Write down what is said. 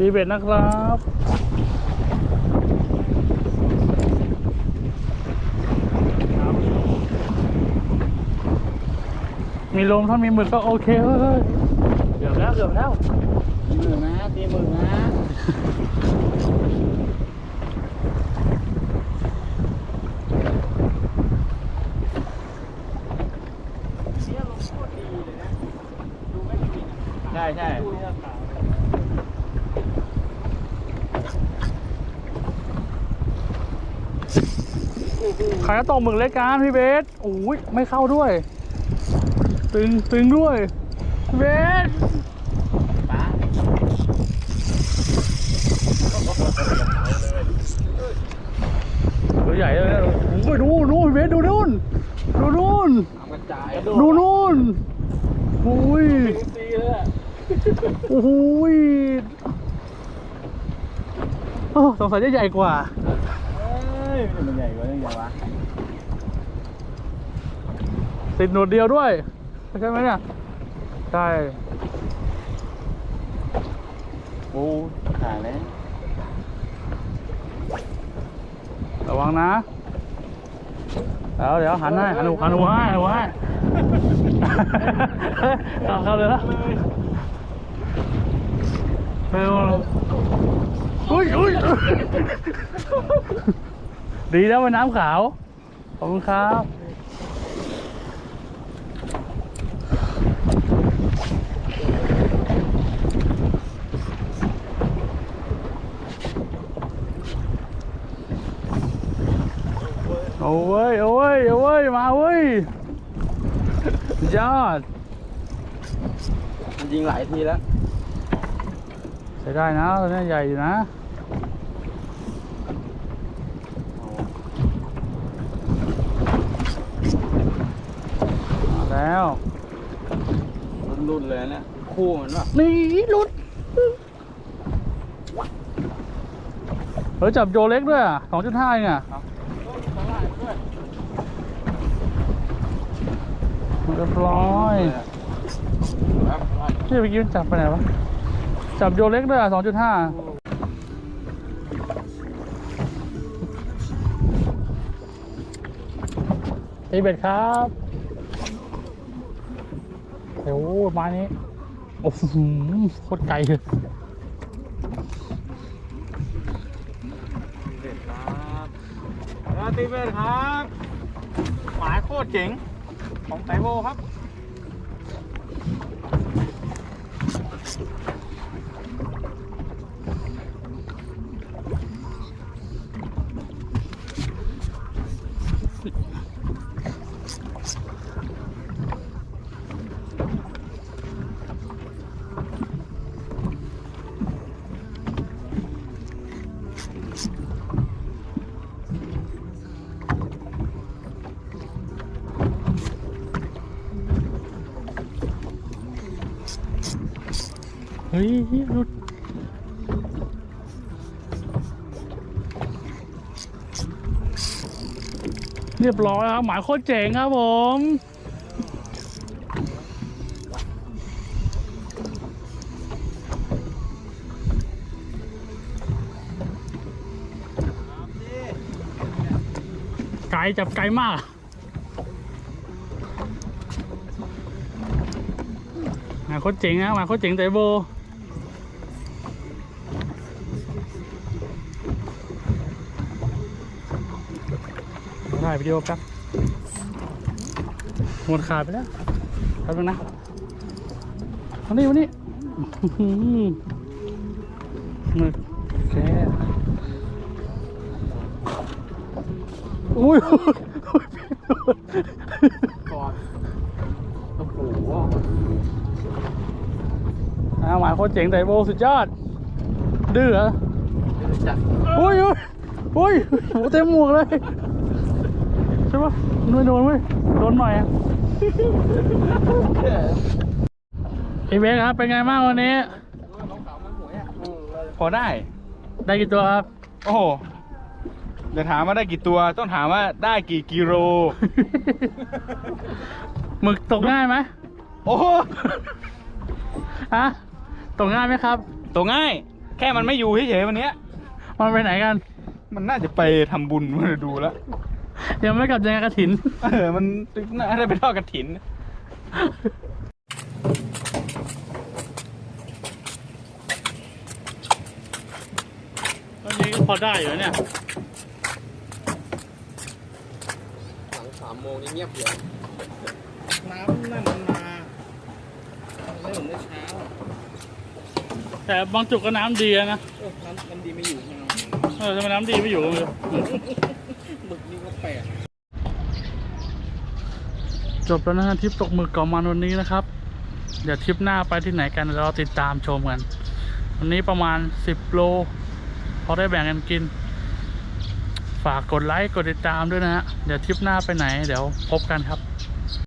ตีเบ็ดนะครับมีลมถ้ามีหมึกก็โอเคเฮ้ยเกือบแล้วตีหมึกนะใช่ใครจะตกหมึกเล็กกันพี่เบสโอ้ยไม่เข้าด้วยตึงด้วยพี่เบสตัวใหญ่เลยโอ้ยดูพี่เบสดูนู่นโอ้ยโอ้โหสงสัยจะใหญ่กว่ามันใหญ่กว่ายังไงวะติดหนวดเดียวด้วยใช่ไหมเนี่ยใช่โอ้ขาดแล้วระวังนะเดี๋ยวหันให้หันหัวให้เข้าเลยนะอุ้ยดีแล้วเป็นน้ำขาวขอบคุณครับโอ้ยมาเว้ยยอดยิงหลายทีแล้วใช้ได้นะตัวนี้ใหญ่อยู่นะมาแล้วรุ่นเลยเนี่ยคู่มันวะนี่หลุดจับโยเล็กด้วยอ่ะ 2.5 เองอ่ะเรียบร้อยที่เมื่อกี้จับไปไหนวะจับโยเล็กด้วยอ่ะ 2.5ตีเบ็ดครับโอ้โหมานี้โอ้โหโคตรไกลเลยตีเบ็ดครับหมายโคตรเจ๋งของไตโบครับเฮ้ยหลุดเรียบร้อยครับหมายโคตรเจ๋งครับผมไกลจับไกลมากหมายโคตรเจ๋งนะหมายโคตรเจ๋งไตโบถ่ายวิดีโอแป๊บหมดขาดไปแล้วแป๊บนึงนะวันนี้มือแกอุ้ยกอดโอ้โหหมายโคตรเจ๋งไตโบสุดยอดดื้อเหรออุ้ยโหเต็มหมวกเลยใช่ปะไม่โดนเว้ยโดนหน่อยอ่ะพี่เบสครับเป็นไงบ้างวันนี้พอได้กี่ตัวครับโอ้โหอย่าถามว่าได้กี่ตัวต้องถามว่าได้กี่กิโล หมึกตกง่ายไหม โอ้โห ฮะตกง่ายไหมครับตกง่าย แค่มันไม่อยู่เฉยๆวันเนี้ย มันไปไหนกัน มันน่าจะไปทำบุญมาดูแล้ว ยังไม่กลับยังไงกระถิน มันน่าจะไปทอดกระถิน ตอนนี้พอได้อยู่เนี่ย หลัง3 โมงนี่เงียบเดี๋ยว น้ำนั่นมันมา ไม่เหมือนเมื่อเช้า แต่บางจุดก็น้ำดีนะ น้ำดีไม่อยู่นะ ทำไมน้ำดีไม่อยู่เลย หมึกนี่ก็แปลก จบแล้วนะฮะทริปตกหมึกเกาะมันวันนี้นะครับ เดี๋ยวทริปหน้าไปที่ไหนกันเราติดตามชมกัน วันนี้ประมาณ10 โลพอได้แบ่งกันกิน ฝากกดไลค์กดติดตามด้วยนะฮะ เดี๋ยวทริปหน้าไปไหนเดี๋ยวพบกันครับ